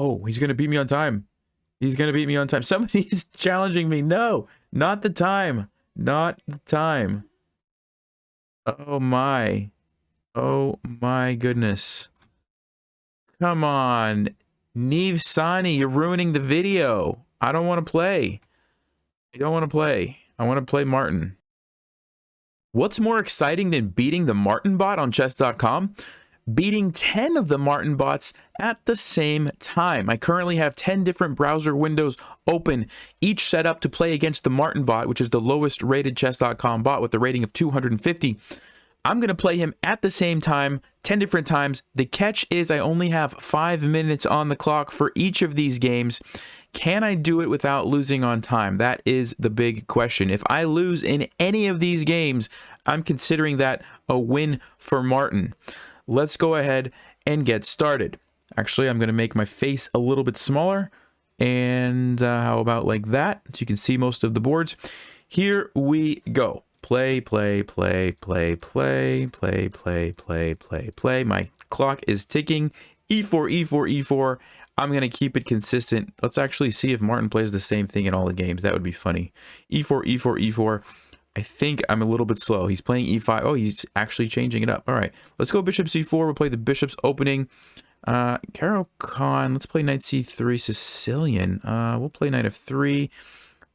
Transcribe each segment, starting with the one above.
Oh, he's going to beat me on time. He's going to beat me on time. Somebody's challenging me. No, not the time. Not the time. Oh my. Oh my goodness. Come on. Neve Sani, you're ruining the video. I don't want to play. I don't want to play. I want to play Martin. What's more exciting than beating the Martin bot on chess.com? Beating 10 of the Martin bots at the same time. I currently have 10 different browser windows open, each set up to play against the Martin bot, which is the lowest rated chess.com bot with a rating of 250. I'm going to play him at the same time, 10 different times. The catch is I only have 5 minutes on the clock for each of these games. Can I do it without losing on time? That is the big question. If I lose in any of these games, I'm considering that a win for Martin. Let's go ahead and get started. Actually, I'm going to make my face a little bit smaller. And how about like that? So you can see most of the boards. Here we go. Play, play, play, play, play, play, play, play, play, play. My clock is ticking. E4, E4, E4. I'm going to keep it consistent. Let's actually see if Martin plays the same thing in all the games. That would be funny. E4, E4, E4. I think I'm a little bit slow. He's playing E5. Oh, he's actually changing it up. All right, let's go bishop C4. We'll play the bishop's opening. Caro-Kann. Let's play knight C3 Sicilian. We'll play knight F3.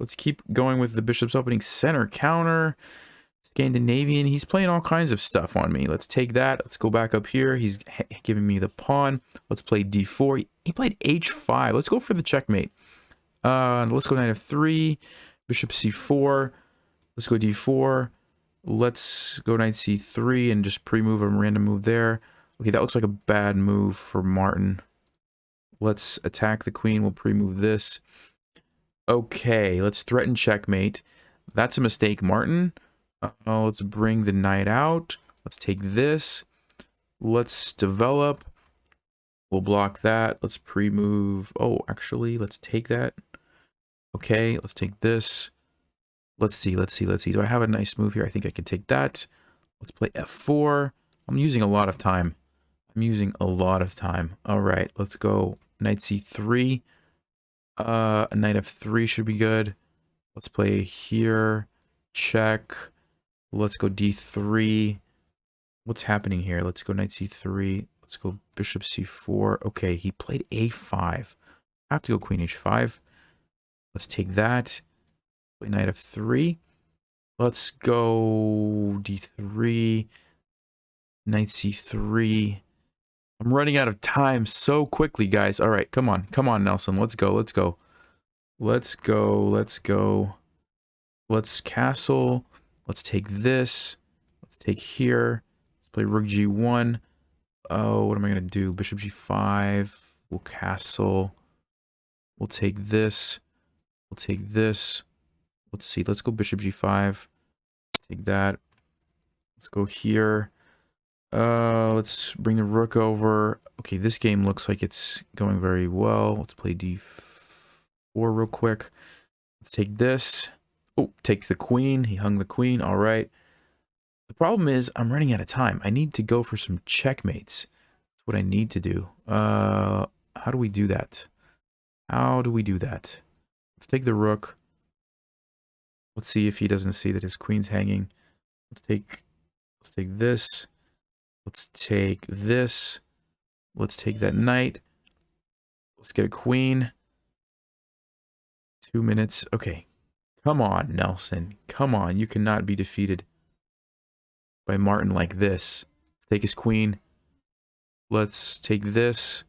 Let's keep going with the bishop's opening. Center counter. Scandinavian. He's playing all kinds of stuff on me. Let's take that. Let's go back up here. He's giving me the pawn. Let's play D4. He played H5. Let's go for the checkmate. Let's go knight F3. Bishop C4. Let's go D4. Let's go knight C3 and just pre-move a random move there. Okay, that looks like a bad move for Martin. Let's attack the queen. We'll pre-move this. Okay, let's threaten checkmate. That's a mistake, Martin. Let's bring the knight out. Let's take this. Let's develop. We'll block that. Let's pre-move. Oh, actually, let's take that. Okay, let's take this. Let's see. Do I have a nice move here? I think I can take that. Let's play F4. I'm using a lot of time. All right, let's go knight C3. Knight F3 should be good. Let's play here. Check. Let's go D3. What's happening here? Let's go knight C3. Let's go bishop C4. Okay, he played A5. I have to go queen H5. Let's take that. Play knight F3. Let's go D3. Knight C3. I'm running out of time so quickly, guys. All right, come on, Nelson. Let's go. Let's castle. Let's take this. Let's take here. Let's play rook G1. Oh, what am I gonna do? Bishop G5. We'll castle. We'll take this. Let's see. Let's go bishop G5. Take that. Let's go here. Let's bring the rook over. Okay, this game looks like it's going very well. Let's play D4 real quick. Let's take this. Oh, take the queen. He hung the queen. All right. The problem is I'm running out of time. I need to go for some checkmates. That's what I need to do. How do we do that? Let's take the rook. Let's see if he doesn't see that his queen's hanging. Let's take this. Let's take this. Let's take that knight. Let's get a queen. 2 minutes. Okay. Come on, Nelson. Come on. You cannot be defeated by Martin like this. Let's take his queen. Let's take this.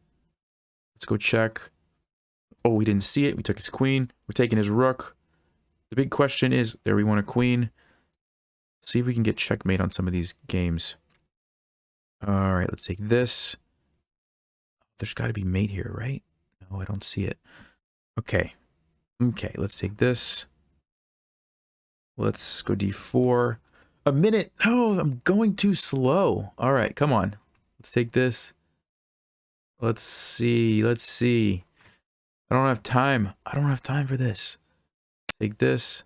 Let's go check. Oh, we didn't see it. We took his queen. We're taking his rook. The big question is, there we want a queen. Let's see if we can get checkmate on some of these games. All right, let's take this. There's got to be mate here, right? No, I don't see it. Okay. Okay, let's take this. Let's go D4. A minute. No, I'm going too slow. All right, come on. Let's take this. Let's see. I don't have time. For this. Let's take this.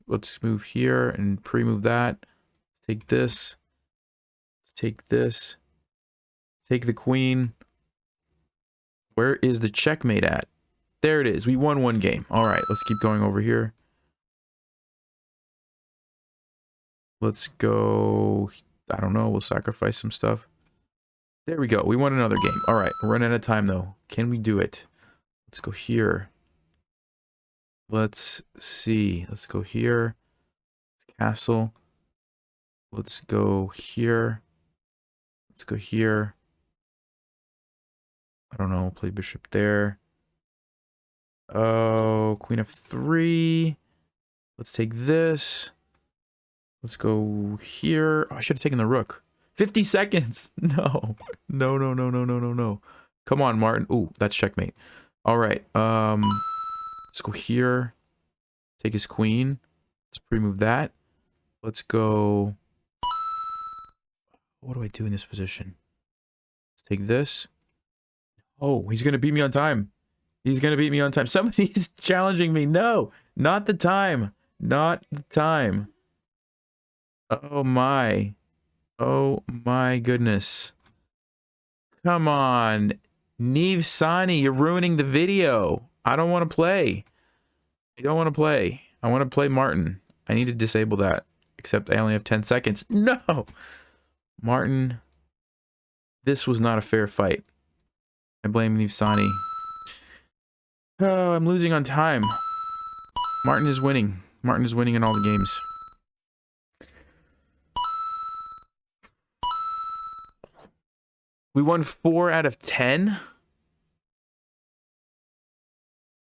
Let's move here and pre-move that. Let's take this. Let's take this. Take the queen. Where is the checkmate at? There it is. We won one game. All right, let's keep going over here. Let's go. I don't know. We'll sacrifice some stuff. There we go. We won another game. All right, we're running out of time though. Can we do it? Let's go here. Let's see. Let's go here. Castle. Let's go here. Let's go here. I don't know. Play bishop there. Oh, queen f3. Let's take this. Let's go here. Oh, I should have taken the rook. 50 seconds. No. No, no, no, no, no, no, no. Come on, Martin. Ooh, that's checkmate. All right. Let's go here. Take his queen. Let's pre-move that. Let's go. What do I do in this position? Let's take this. Oh, he's going to beat me on time. He's going to beat me on time. Somebody's challenging me. No, not the time. Not the time. Oh my. Oh my goodness. Come on. Neve Sani, you're ruining the video. I don't want to play. I don't want to play. I want to play Martin. I need to disable that. Except I only have 10 seconds. No! Martin. This was not a fair fight. I blame Neve Sani. Oh, I'm losing on time. Martin is winning. Martin is winning in all the games. We won 4 out of 10?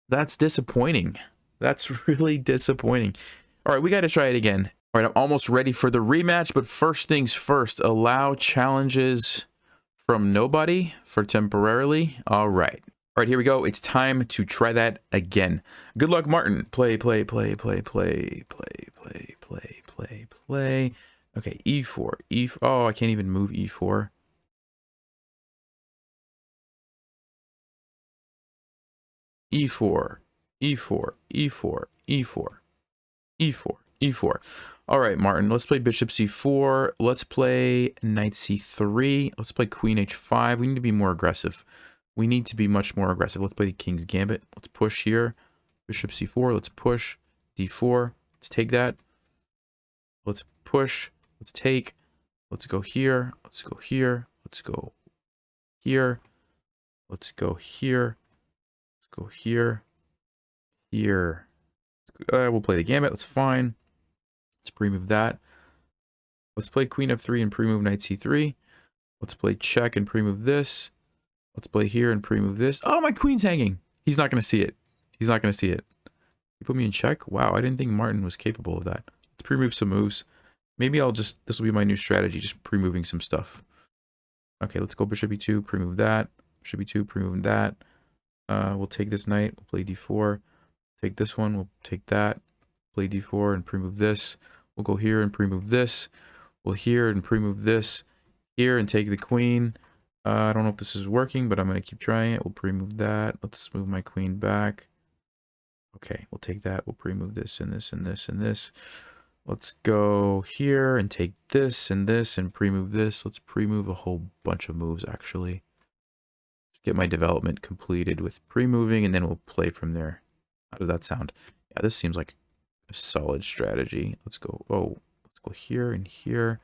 That's disappointing. That's really disappointing. All right, we got to try it again. All right, I'm almost ready for the rematch, but first things first, allow challenges from nobody for temporarily. All right. All right, here we go. It's time to try that again. Good luck, Martin. Play, play, play, play, play, play, play, play, play, play. Okay, e4, e4. Oh, I can't even move e4. e4, e4, e4, e4, e4, e4. All right, Martin, let's play bishop c4. Let's play knight c3. Let's play queen h5. We need to be more aggressive. We need to be much more aggressive. Let's play the king's gambit. Let's push here. Bishop c4. Let's push. d4. Let's take that. Let's push. Let's take. Let's go here. Let's go here. Let's go here. Let's go here. Let's go here. Here. We'll play the gambit. That's fine. Let's pre-move that. Let's play queen f3 and pre-move knight c3. Let's play check and pre-move this. Let's play here and pre-move this. Oh, my queen's hanging. He's not going to see it. He's not going to see it. He put me in check? Wow, I didn't think Martin was capable of that. Let's pre-move some moves. Maybe I'll just, this will be my new strategy, just pre-moving some stuff. Okay, let's go bishop e2, pre-move that. Bishop e2, pre-move that. We'll take this knight, we'll play d4. Take this one, we'll take that. Play d4 and pre-move this. We'll go here and pre-move this. We'll here and pre-move this. Here and take the queen. I don't know if this is working, but I'm going to keep trying it. We'll pre-move that. Let's move my queen back. Okay, we'll take that. We'll pre-move this and this and this and this. Let's go here and take this and this and pre-move this. Let's pre-move a whole bunch of moves, actually. Get my development completed with pre-moving, and then we'll play from there. How does that sound? Yeah, this seems like a solid strategy. Let's go. Oh, let's go here and here.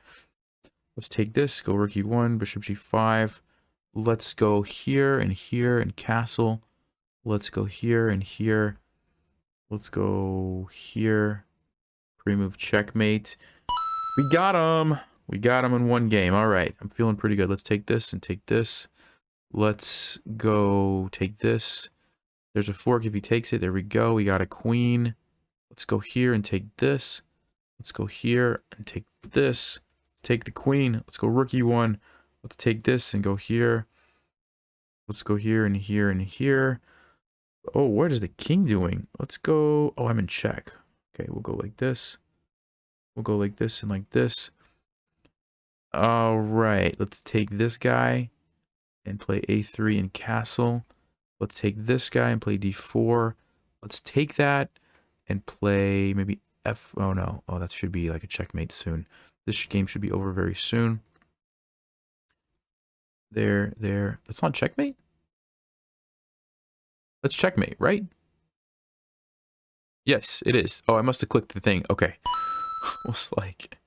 Let's take this. Go rook e1, bishop g5. Let's go here and castle. Let's go here and here. Let's go here. Pre-move checkmate. We got him. We got him in one game. All right. I'm feeling pretty good. Let's take this and take this. Let's go take this. There's a fork if he takes it. There we go. We got a queen. Let's go here and take this. Let's go here and take this. Let's take the queen. Let's go rook e1. Let's take this and go here. Let's go here and here and here. Oh, what is the king doing? Let's go. Oh, I'm in check. Okay, we'll go like this. We'll go like this and like this. All right, let's take this guy and play a3 and castle. Let's take this guy and play d4. Let's take that and play maybe f. Oh no. Oh, that should be like a checkmate soon. This game should be over very soon. There. That's not checkmate? That's checkmate, right? Yes, it is. Oh, I must have clicked the thing. Okay. Was like,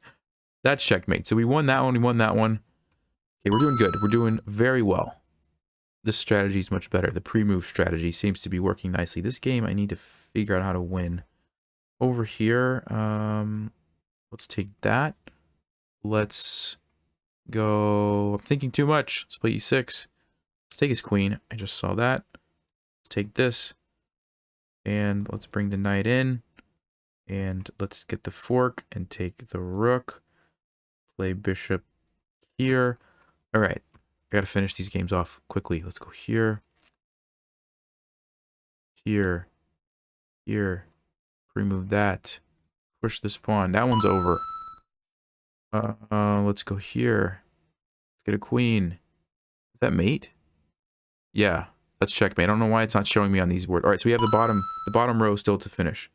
that's checkmate. So we won that one. We won that one. Okay, we're doing good. We're doing very well. This strategy is much better. The pre-move strategy seems to be working nicely. This game, I need to figure out how to win. Over here, let's take that. Let's go. I'm thinking too much. Let's play e6. Let's take his queen. I just saw that. Let's take this. And let's bring the knight in. And let's get the fork and take the rook. Play bishop here. All right. I gotta finish these games off quickly. Let's go here. Here. Here. Remove that. Push this pawn. That one's over. Let's go here. Let's get a queen. Is that mate? Yeah, that's checkmate. I don't know why it's not showing me on these boards. All right, so we have the bottom row still to finish.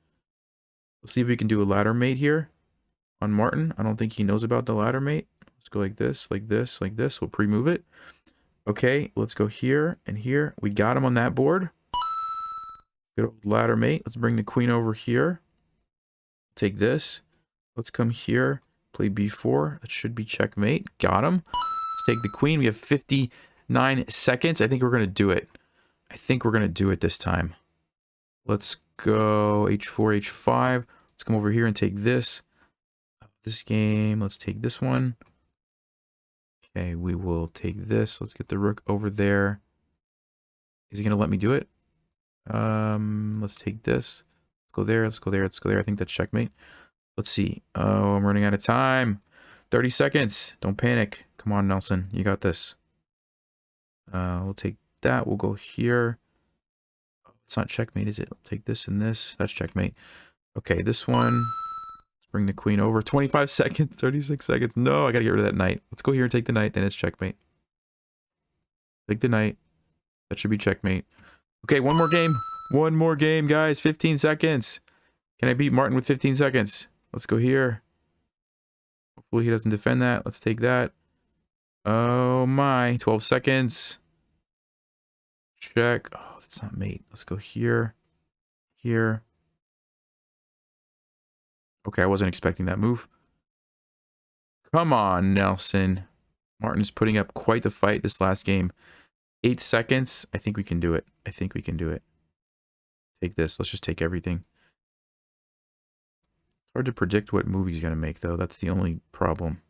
Let's see if we can do a ladder mate here on Martin. I don't think he knows about the ladder mate. Let's go like this, like this, like this. We'll pre-move it. Okay, let's go here and here. We got him on that board. Good old ladder mate. Let's bring the queen over here. Take this. Let's come here. Play b4. That should be checkmate. Got him. Let's take the queen. We have 59 seconds. I think we're going to do it. I think we're going to do it this time. Let's go h4, h5. Let's come over here and take this. This game. Let's take this one. Okay, we will take this. Let's get the rook over there. Is he going to let me do it? Let's take this. Let's go there. Let's go there. Let's go there. I think that's checkmate. Let's see. Oh, I'm running out of time. 30 seconds. Don't panic. Come on, Nelson. You got this. We'll take that. We'll go here. It's not checkmate, is it? We'll take this and this. That's checkmate. Okay, this one. Let's bring the queen over. 25 seconds. 36 seconds. No, I gotta get rid of that knight. Let's go here and take the knight. Then it's checkmate. Take the knight. That should be checkmate. Okay, one more game. One more game, guys. 15 seconds. Can I beat Martin with 15 seconds? Let's go here. Hopefully he doesn't defend that. Let's take that. Oh my. 12 seconds. Check. Oh, that's not mate. Let's go here. Here. Okay, I wasn't expecting that move. Come on, Nelson. Martin is putting up quite the fight this last game. 8 seconds. I think we can do it. I think we can do it. Take this. Let's just take everything. It's hard to predict what move he's going to make, though. That's the only problem.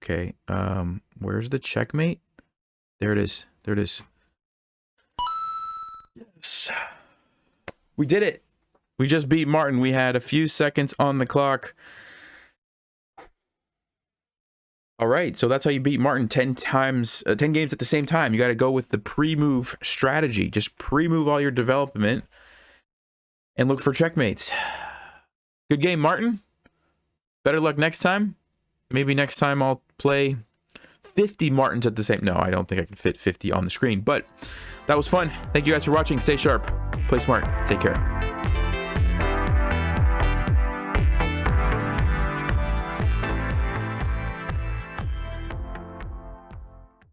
Okay. Where's the checkmate? There it is. There it is. Yes. We did it. We just beat Martin. We had a few seconds on the clock. All right, so that's how you beat Martin 10 games at the same time. You got to go with the pre-move strategy. Just pre-move all your development and look for checkmates. Good game, Martin. Better luck next time. Maybe next time I'll play 50 Martins at the same... No, I don't think I can fit 50 on the screen, but that was fun. Thank you guys for watching. Stay sharp. Play smart. Take care.